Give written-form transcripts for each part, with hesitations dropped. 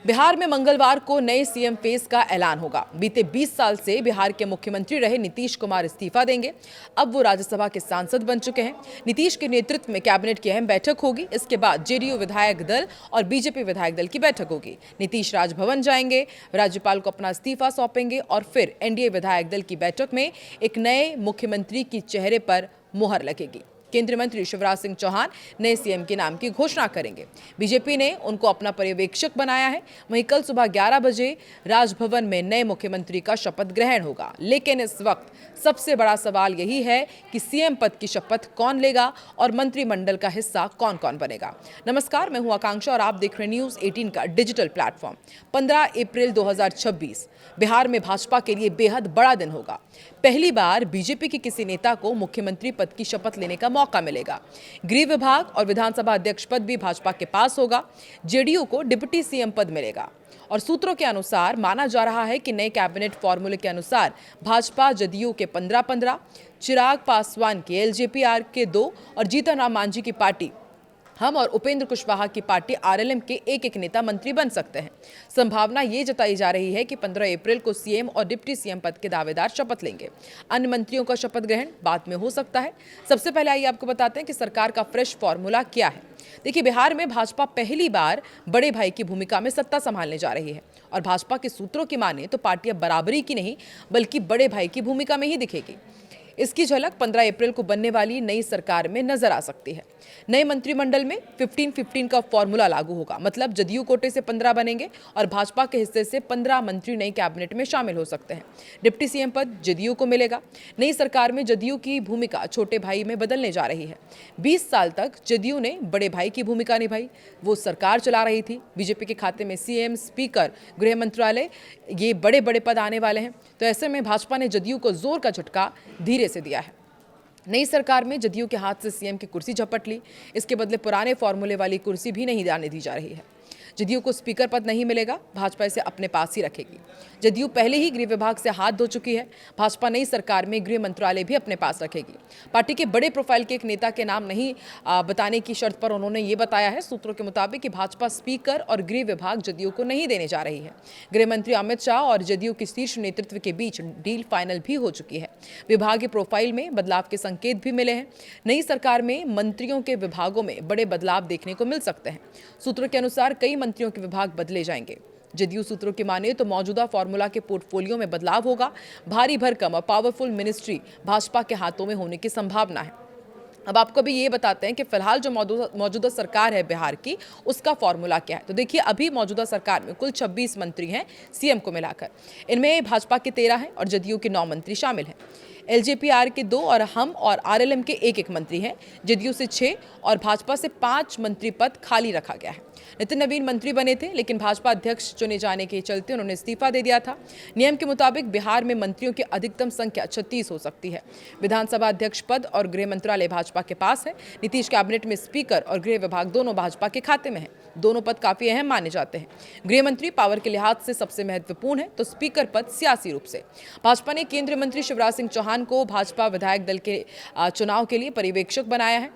बिहार में मंगलवार को नए सीएम फेस का ऐलान होगा। बीते 20 साल से बिहार के मुख्यमंत्री रहे नीतीश कुमार इस्तीफा देंगे। अब वो राज्यसभा के सांसद बन चुके हैं। नीतीश के नेतृत्व में कैबिनेट की अहम बैठक होगी। इसके बाद जेडीयू विधायक दल और बीजेपी विधायक दल की बैठक होगी। नीतीश राजभवन जाएंगे, राज्यपाल को अपना इस्तीफा सौंपेंगे और फिर एनडीए विधायक दल की बैठक में एक नए मुख्यमंत्री की चेहरे पर मुहर लगेगी। केंद्रीय मंत्री शिवराज सिंह चौहान नए सीएम के नाम की घोषणा करेंगे। बीजेपी ने उनको अपना पर्यवेक्षक बनाया है। वहीं कल सुबह 11 बजे राजभवन में नए मुख्यमंत्री का शपथ ग्रहण होगा। लेकिन इस वक्त सबसे बड़ा सवाल यही है कि सीएम पद की शपथ कौन लेगा और मंत्रिमंडल का हिस्सा कौन कौन बनेगा। नमस्कार, मैं हूं आकांक्षा और आप देख रहे हैं न्यूज 18 का डिजिटल प्लेटफॉर्म। 15 अप्रैल 2026 बिहार में भाजपा के लिए बेहद बड़ा दिन होगा। पहली बार बीजेपी के किसी नेता को मुख्यमंत्री पद की शपथ लेने का मौका मिलेगा। गृह विभाग और विधानसभा अध्यक्ष पद भी भाजपा के पास होगा। जेडीयू को डिप्टी सीएम पद मिलेगा और सूत्रों के अनुसार माना जा रहा है कि नए कैबिनेट फॉर्मूले के अनुसार भाजपा जदयू के 15-15, चिराग पासवान के एलजेपी के 2 और जीतन राम मांझी की पार्टी हम और उपेंद्र कुशवाहा की पार्टी आरएलएम के एक नेता मंत्री बन सकते हैं। संभावना ये जताई जा रही है कि 15 अप्रैल को सीएम और डिप्टी सीएम पद के दावेदार शपथ लेंगे। अन्य मंत्रियों का शपथ ग्रहण बाद में हो सकता है। सबसे पहले आइए आपको बताते हैं कि सरकार का फ्रेश फॉर्मूला क्या है। देखिए, बिहार में भाजपा पहली बार बड़े भाई की भूमिका में सत्ता संभालने जा रही है और भाजपा के सूत्रों की माने तो पार्टी अब बराबरी की नहीं बल्कि बड़े भाई की भूमिका में ही दिखेगी। इसकी झलक 15 अप्रैल को बनने वाली नई सरकार में नजर आ सकती है। नए मंत्रिमंडल में 15-15 का फॉर्मूला लागू होगा, मतलब जदयू कोटे से 15 बनेंगे और भाजपा के हिस्से से 15 मंत्री नई कैबिनेट में शामिल हो सकते हैं। डिप्टी सीएम पद जदयू को मिलेगा। नई सरकार में जदयू की भूमिका छोटे भाई में बदलने जा रही है। 20 साल तक जदयू ने बड़े भाई की भूमिका निभाई, वो सरकार चला रही थी। बीजेपी के खाते में सीएम, स्पीकर, गृह मंत्रालय, ये बड़े बड़े पद आने वाले हैं। तो ऐसे में भाजपा ने जदयू को जोर का झटका धीरे से दिया है। नई सरकार में जदयू के हाथ से सीएम की कुर्सी झपट ली। इसके बदले पुराने फॉर्मूले वाली कुर्सी भी नहीं आने दी जा रही है। जदयू को स्पीकर पद नहीं मिलेगा, भाजपा इसे अपने पास ही रखेगी। जदयू पहले ही गृह विभाग से हाथ धो चुकी है। भाजपा नई सरकार में गृह मंत्रालय भी अपने पास रखेगी। पार्टी के बड़े प्रोफाइल के एक नेता के नाम नहीं बताने की शर्त पर उन्होंने ये बताया है, सूत्रों के मुताबिक, कि भाजपा स्पीकर और गृह विभाग जदयू को नहीं देने जा रही है। गृह मंत्री अमित शाह और जदयू के शीर्ष नेतृत्व के बीच डील फाइनल भी हो चुकी है। विभागीय प्रोफाइल में बदलाव के संकेत भी मिले हैं। नई सरकार में मंत्रियों के विभागों में बड़े बदलाव देखने को मिल सकते हैं। सूत्रों के अनुसार कई मंत्रियों के विभाग बदले जाएंगे। जदयू सूत्रों की माने तो मौजूदा फॉर्मूला के पोर्टफोलियो में बदलाव होगा। भारी भरकम और पावरफुल मिनिस्ट्री भाजपा के हाथों में होने की संभावना है। अब आपको भी ये बताते हैं कि फिलहाल जो मौजूदा सरकार है बिहार की, उसका फॉर्मूला क्या है। तो देखिए, अभी मौजूदा सरकार में कुल 26 मंत्री हैं सीएम को मिलाकर। इनमें भाजपा के 13 हैं और जदयू के 9 मंत्री शामिल हैं। एलजेपी के 2 और हम और आरएलएम के एक मंत्री हैं। जदयू से 6 और भाजपा से 5 मंत्री पद खाली रखा गया है। नितिन नवीन मंत्री बने थे, लेकिन भाजपा अध्यक्ष चुने जाने के चलते उन्होंने इस्तीफा दे दिया था। नियम के मुताबिक बिहार में मंत्रियों की अधिकतम संख्या 36 हो सकती है। विधानसभा अध्यक्ष पद और गृह मंत्रालय भाजपा के पास है। नीतीश कैबिनेट में स्पीकर और गृह विभाग दोनों भाजपा के खाते में है। दोनों पद काफी अहम माने जाते हैं। गृह मंत्री पावर के लिहाज से सबसे महत्वपूर्ण है, तो स्पीकर पद सियासी रूप से। भाजपा ने केंद्रीय मंत्री शिवराज सिंह चौहान को भाजपा विधायक दल के चुनाव के लिए पर्यवेक्षक बनाया है।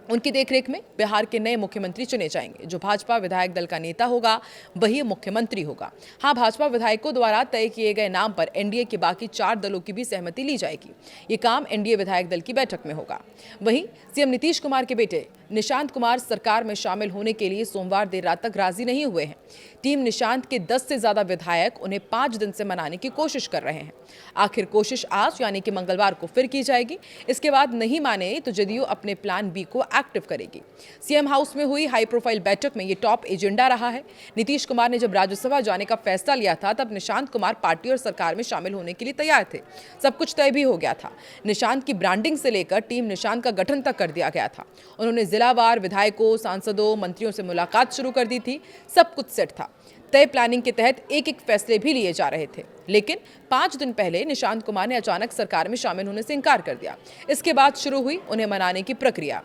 उनकी देखरेख में बिहार के नए मुख्यमंत्री चुने जाएंगे। जो भाजपा विधायक दल का नेता होगा वही मुख्यमंत्री होगा। हाँ, भाजपा विधायकों द्वारा तय किए गए नाम पर एनडीए के बाकी 4 दलों की भी सहमति ली जाएगी। ये काम एनडीए विधायक दल की बैठक में होगा। वहीं सीएम नीतीश कुमार के बेटे निशांत कुमार सरकार में शामिल होने के लिए सोमवार देर रात तक राजी नहीं हुए हैं। टीम निशांत के 10 से ज्यादा विधायक उन्हें 5 दिन से मनाने की कोशिश कर रहे हैं। आखिर कोशिश आज यानी कि मंगलवार को फिर की जाएगी। इसके बाद नहीं माने तो जदयू अपने प्लान बी को एक्टिव करेगी। सीएम हाउस में हुई हाई प्रोफाइल बैठक में ये टॉप एजेंडा रहा है। नीतीश कुमार ने जब राज्यसभा जाने का फैसला लिया था, तब निशांत कुमार पार्टी और सरकार में शामिल होने के लिए तैयार थे। सब कुछ तय भी हो गया था। निशांत की ब्रांडिंग से लेकर टीम निशांत का गठन तक कर दिया गया था। उन्होंने जिलावार विधायकों, सांसदों, मंत्रियों से मुलाकात शुरू कर दी थी। सब कुछ सेट था। तय प्लानिंग के तहत एक फैसले भी लिए जा रहे थे। लेकिन 5 दिन पहले निशांत कुमार ने अचानक सरकार में शामिल होने से इनकार कर दिया। इसके बाद शुरू हुई उन्हें मनाने की प्रक्रिया।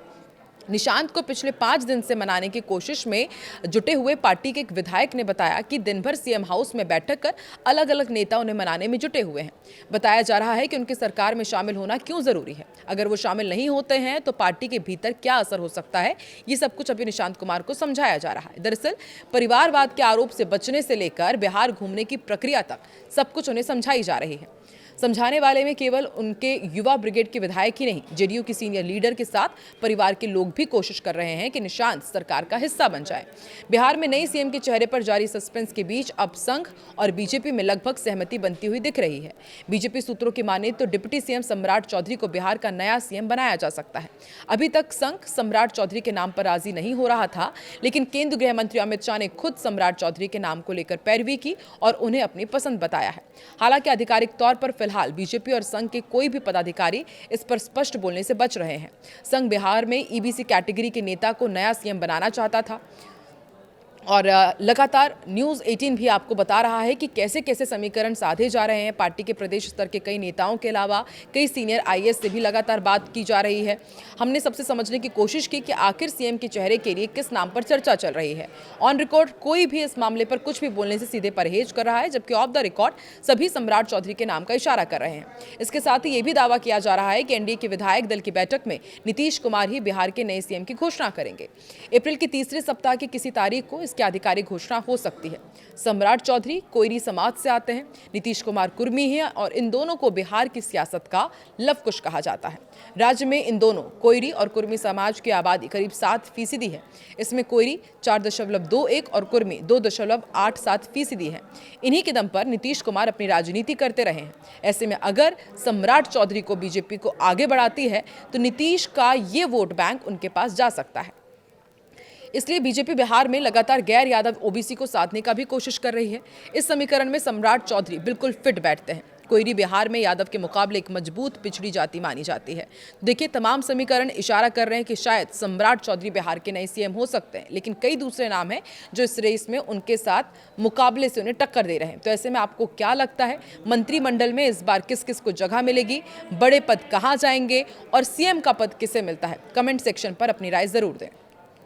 निशांत को पिछले 5 दिन से मनाने की कोशिश में जुटे हुए पार्टी के एक विधायक ने बताया कि दिन भर सीएम हाउस में बैठक कर अलग अलग नेता उन्हें मनाने में जुटे हुए हैं। बताया जा रहा है कि उनकी सरकार में शामिल होना क्यों जरूरी है, अगर वो शामिल नहीं होते हैं तो पार्टी के भीतर क्या असर हो सकता है, ये सब कुछ अभी निशांत कुमार को समझाया जा रहा है। दरअसल परिवारवाद के आरोप से बचने से लेकर बिहार घूमने की प्रक्रिया तक सब कुछ उन्हें समझाई जा रही है। समझाने वाले में केवल उनके युवा ब्रिगेड के विधायक ही नहीं, जेडीयू की सीनियर लीडर के साथ परिवार के लोग भी कोशिश कर रहे हैं कि निशांत सरकार का हिस्सा बन जाए। बिहार में नई सीएम के चेहरे पर जारी सस्पेंस के बीच अब संघ और बीजेपी में लगभग सहमति बनती हुई दिख रही है। बीजेपी सूत्रों की माने तो डिप्टी सीएम सम्राट चौधरी को बिहार का नया सीएम बनाया जा सकता है। अभी तक संघ सम्राट चौधरी के नाम पर राजी नहीं हो रहा था, लेकिन केंद्रीय गृह मंत्री अमित शाह ने खुद सम्राट चौधरी के नाम को लेकर पैरवी की और उन्हें अपनी पसंद बताया है। हालांकि आधिकारिक तौर पर फिलहाल बीजेपी और संघ के कोई भी पदाधिकारी इस पर स्पष्ट बोलने से बच रहे हैं। संघ बिहार में ईबीसी कैटेगरी के नेता को नया सीएम बनाना चाहता था और लगातार न्यूज़ 18 भी आपको बता रहा है कि कैसे कैसे समीकरण साधे जा रहे हैं। पार्टी के प्रदेश स्तर के कई नेताओं के अलावा कई सीनियर आईएएस से भी लगातार बात की जा रही है। हमने सबसे समझने की कोशिश की कि आखिर सीएम के चेहरे के लिए किस नाम पर चर्चा चल रही है। ऑन रिकॉर्ड कोई भी इस मामले पर कुछ भी बोलने से सीधे परहेज कर रहा है, जबकि ऑफ द रिकॉर्ड सभी सम्राट चौधरी के नाम का इशारा कर रहे हैं। इसके साथ ही ये भी दावा किया जा रहा है कि एनडीए के विधायक दल की बैठक में नीतीश कुमार ही बिहार के नए सीएम की घोषणा करेंगे। अप्रैल के तीसरे सप्ताह की किसी तारीख को की आधिकारिक घोषणा हो सकती है। सम्राट चौधरी कोयरी समाज से आते हैं, नीतीश कुमार कुर्मी हैं और इन दोनों को बिहार की सियासत का लवकुश कहा जाता है। राज्य में इन दोनों कोयरी और कुर्मी समाज की आबादी करीब 7% है। इसमें कोयरी 4.21 और कुर्मी 2.87% है। इन्हीं के दम पर नीतीश कुमार अपनी राजनीति करते रहे हैं। ऐसे में अगर सम्राट चौधरी को बीजेपी को आगे बढ़ाती है तो नीतीश का ये वोट बैंक उनके पास जा सकता है। इसलिए बीजेपी बिहार में लगातार गैर यादव ओबीसी को साधने का भी कोशिश कर रही है। इस समीकरण में सम्राट चौधरी बिल्कुल फिट बैठते हैं। कोयरी बिहार में यादव के मुकाबले एक मजबूत पिछड़ी जाति मानी जाती है। देखिए, तमाम समीकरण इशारा कर रहे हैं कि शायद सम्राट चौधरी बिहार के नए सीएम हो सकते हैं, लेकिन कई दूसरे नाम हैं जो इस रेस में उनके साथ मुकाबले से उन्हें टक्कर दे रहे हैं। तो ऐसे में आपको क्या लगता है, मंत्रिमंडल में इस बार किस किस को जगह मिलेगी, बड़े पद कहाँ जाएंगे और सीएम का पद किसे मिलता है? कमेंट सेक्शन पर अपनी राय जरूर दें।